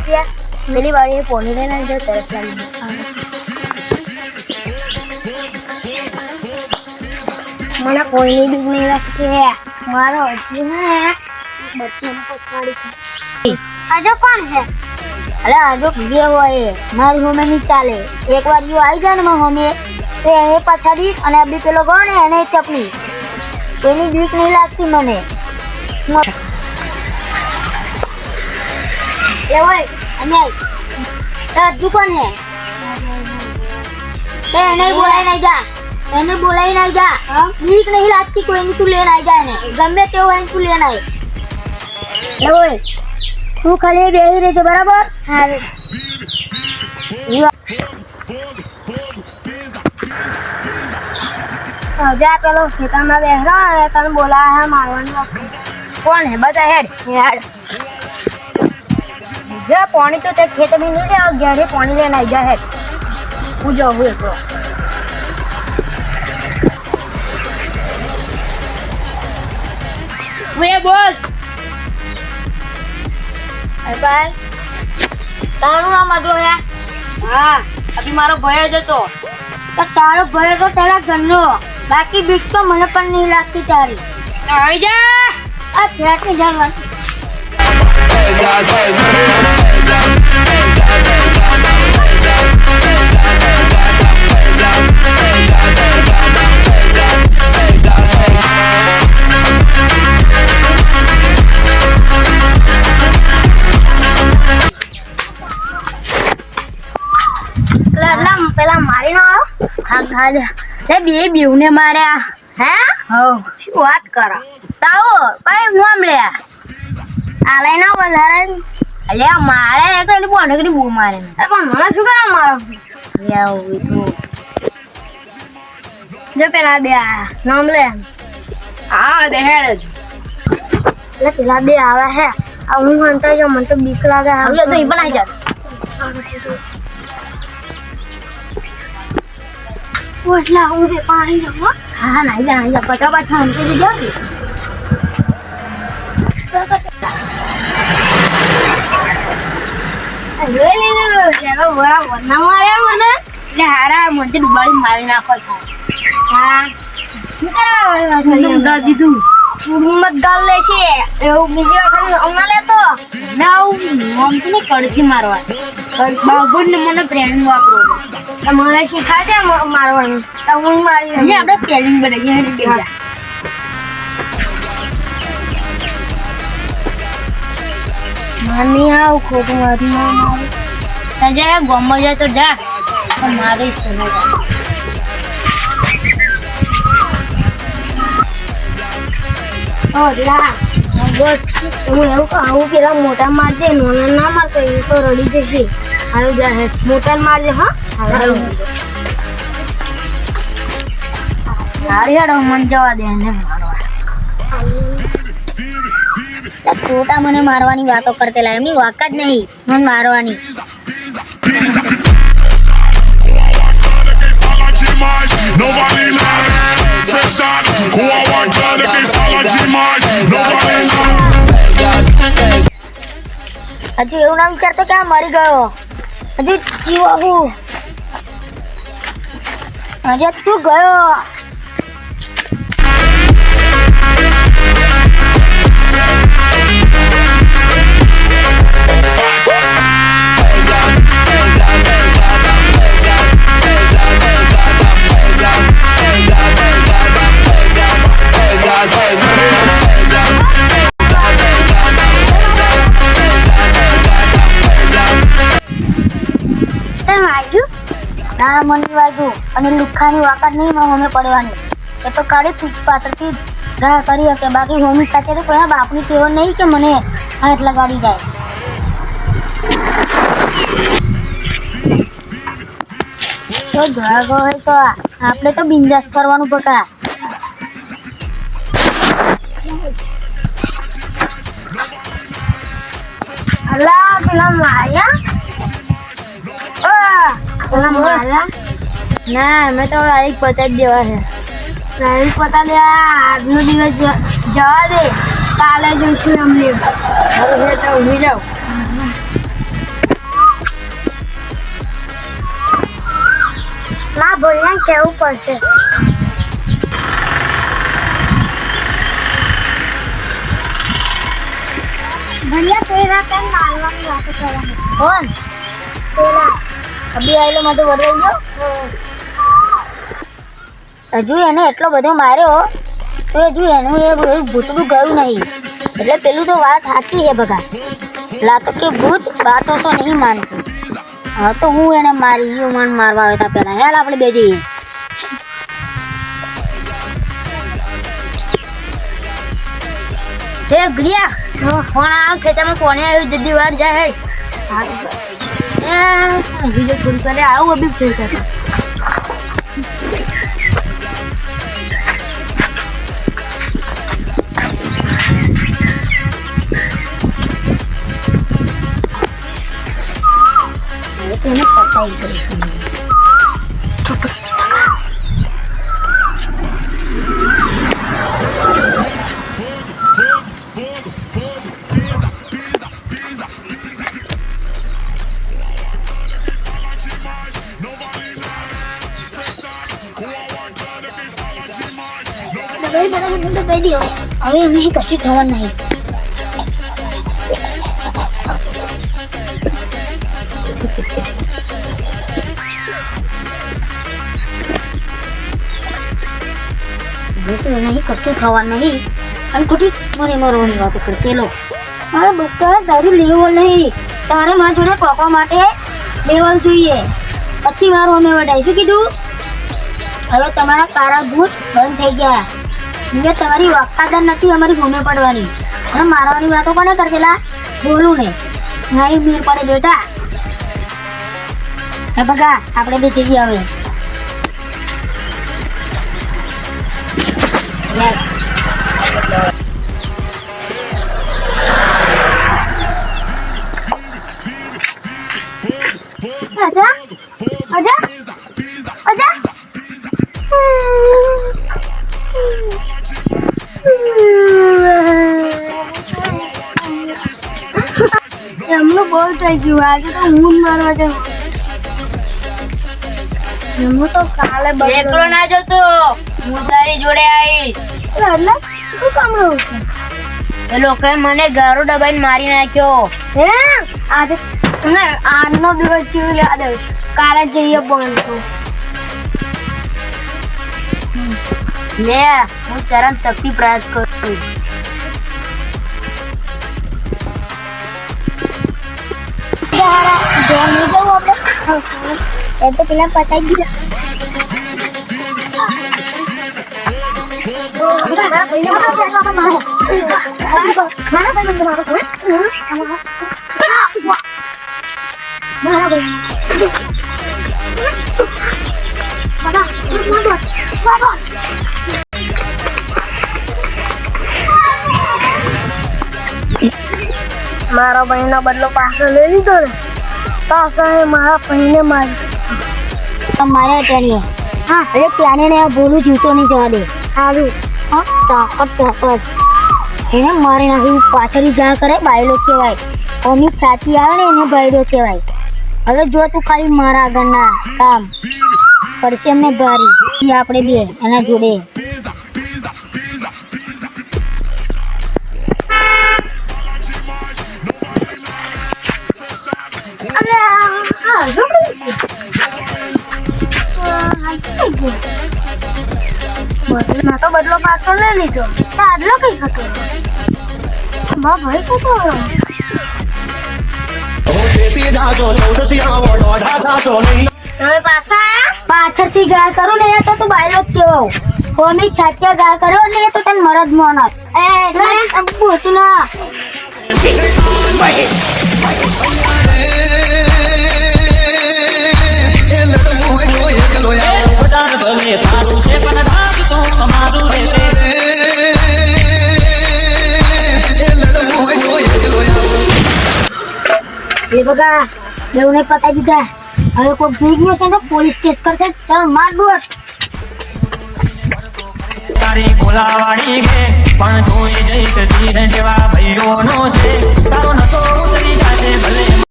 રૂપિયા પેલી વાળી પોણી લઈને જો તરસ લાગી મને કોઈની બીક નહીં લાગતી મારો હજી ને બચ્ચું પકડી આજો કોણ છે અલે આજો જે હોય મારી હોમે નહીં ચાલે એકવાર યુ આવી જાય ને મારી હોમે તો એ પછાડીશ અને બી પેલો ગયો ને એને ચપલીશ એની બીક નહીં લાગતી મને એ હોય अन्याय तू कौन है नहीं बोलाई नहीं जा मैंने बोलाई नहीं जा ठीक नहीं लगती कोई नहीं तू लेना जाए ने गमे ते हो तू लेना है ए ओए तू खाली बेही रहे बराबर हां जा पेलो खेता में बेह रहा है तने बोला है मारवानी कौन है बता हेड जा पानी तो तेरे खेत में नहीं जाओ गहरे पानी लेना जा है पूजा हुए तो वे बोल अरे भाई तारू नाम आदो है हां अभी मारो भय ज तो तारो भय तो तेरा गन्नो बाकी बीच तो મને પણ नहीं लगती तारी आई जा आ खेत में जाना પેલા મારી ના ખા ખા દે બે બેવ ને માર્યા હે હો શું વાત કરો તાઓ ભાઈ મોમ લે આ લઈ ના વધારે અલ્યા મારે એકને બોને કે બો મારે પણ મને શું કરવા મારો યાવ તું જો પેલા બે નામ લે આ દે હેડ લે પેલા બે આવા હે આ હું હંતા જો મને તો બીક લાગે હવે તો ઈ બનાઈ જા ઓટલા હું બે પાણી જાવ હા નહીં જા પટા પાછા હંતે જો चलो बड़ा वरना मारे મને એટલે હારા મને ડુબાડી મારી નાખો હા શું કરવા ગા દીધું મત ગાલ લે છે એવું બીજી વખત અમના લેતો ના હું તો કડકી મારવા બાબુન ને મને પ્રેમ વાપરો તમારે શીખા દે મારવાનું તો હું મારી ને આપણે પ્લેનિંગ બનાવીએ હેડી બેજા मानी आओ खोट मारी ना जा गम जाए तो जा मारे बस हूँ एवं कहूँ पेला मोटा मार दे नोना ना मार तो रड़ी जैसे आयो जा है मोटा मार दे हाँ यार मन जवा दे छोटा मने मारवानी बातों करते ला एमनी वाकत नहीं मन मारवानी हजू एवं ना विचारते क्या मरी गयो हजू जीवाबू हजू तू गयो મને વાગ્યું અને લુખાની વાકાત નહીં હોમે પડવાની એ તો કાઢી પીક પાત્રથી ઘા કરી શકે બાકી હોમી સાથે તો કોઈ બાપની તેવો નહીં કે મને હાથ લગાડી જાય તો ઘા હોય તો આપણે તો બિંદાસ કરવાનું પકા અલ્લા પેલા માયા ना मैं तो एक पता देवा है एक पता दे आज नो दिवस जवा दे काले जोशु हम ले अरे तो उड़ी जाओ કેવું પડશે. ભૈયા તેરા કેમ મારવાની વાત કરવાની? કોણ? તેરા અભી આયેલો માં તો વરવાઈ ગયો. હજુ એને એટલો બધો માર્યો તો હજુ એનું એ ભૂતડું ગયું નહીં. એટલે પેલું તો વાત સાચી છે બગા. લાતો કે ભૂત બાતો તો નહીં માનતું. હા તો હું એને મારી મન મારવા આવ્યા હતા પેલા. હેલ આપણે બે જઈએ. હે ગ્રિયા ફોન આ ખેતરમાં કોને આવ્યું જલ્દી વાર જાય. બીજો ફોન કરે આવું અભી ફોન કરતા. એને પતાઈ કરીશું. હવે નહીં કશું થવાનું નહીં. નહીં કશું થવાનું નહીં. અને ખોટી મને મરવાની વાતો કરતેલો. મારે બધા તારું લેવલ નહીં. તારે મારા જોડે પકવા માટે લેવલ જોઈએ. પછી મારું અમે વડાય. શું કીધું? હવે તમારા કારા ભૂત બંધ થઈ ગયા. કે તમારી વફાદાર નથી અમારી ભૂમે પડવાની અને મારવાની વાતો કોને કરતેલા? બોલું ને નહીં મેર પડે બેટા. હે બગા આપણે બે જઈએ હવે. આજા આજા આજા. એમનું બહુ થઈ ગયું. આજે તો હું મારવા જાઉં. એમનું તો કાલે એકલો ના જતો. હું તારી જોડે આવીશ. એટલે શું કામ રહ્યું છે? એ લોકોએ મને ગારો દબાઈને મારી નાખ્યો. હે આજે તમને આજનો દિવસ જેવું યાદ આવ્યું. કાલે જઈએ બોલતો લે. હું તરત શક્તિ પ્રયાસ કરું. એ તો પેલા પતાઈ ગયું. મારા બહેનનો બદલો પાછો લઈ લીધો ને. પાછા મારા બહેને મારી મારે ત્યાં. હા એટલે ત્યાં ને ભૂલું જીવતો નહીં જવા દે. સારું હા ચોક્કસ ચોક્કસ. એને મારી નાખી પાછળ જા કરે. બાયલો કહેવાય. અમિત સાચી આવે ને એને બાયડો કહેવાય. હવે જો તું ખાલી મારા આગળના કામ પડશે એમને ભારી. આપણે બે એના જોડે મેં તો બદલો પાછો લઈ લીધો. આટલો કઈ હતો ભાઈ કતો તમે પાછળથી ગાળ કરું ને તો તું બાયલો જ કેવો. હોમી છાત્યા ગાળ કર્યો એટલે એ તો તને મરદ મોનત. પૂછ ના એ બગા બેઉને પતાઈ દીધા. હવે કોઈ જોઈ ગયો છે તો પોલીસ કેસ કરશે. ચાલ માર દોડ. તારી કોલાવાડી કે પણ જોઈ જઈશ સિંહ જેવા ભાઈઓનો છે. તારો નતો ઉતરી જાશે ભલે.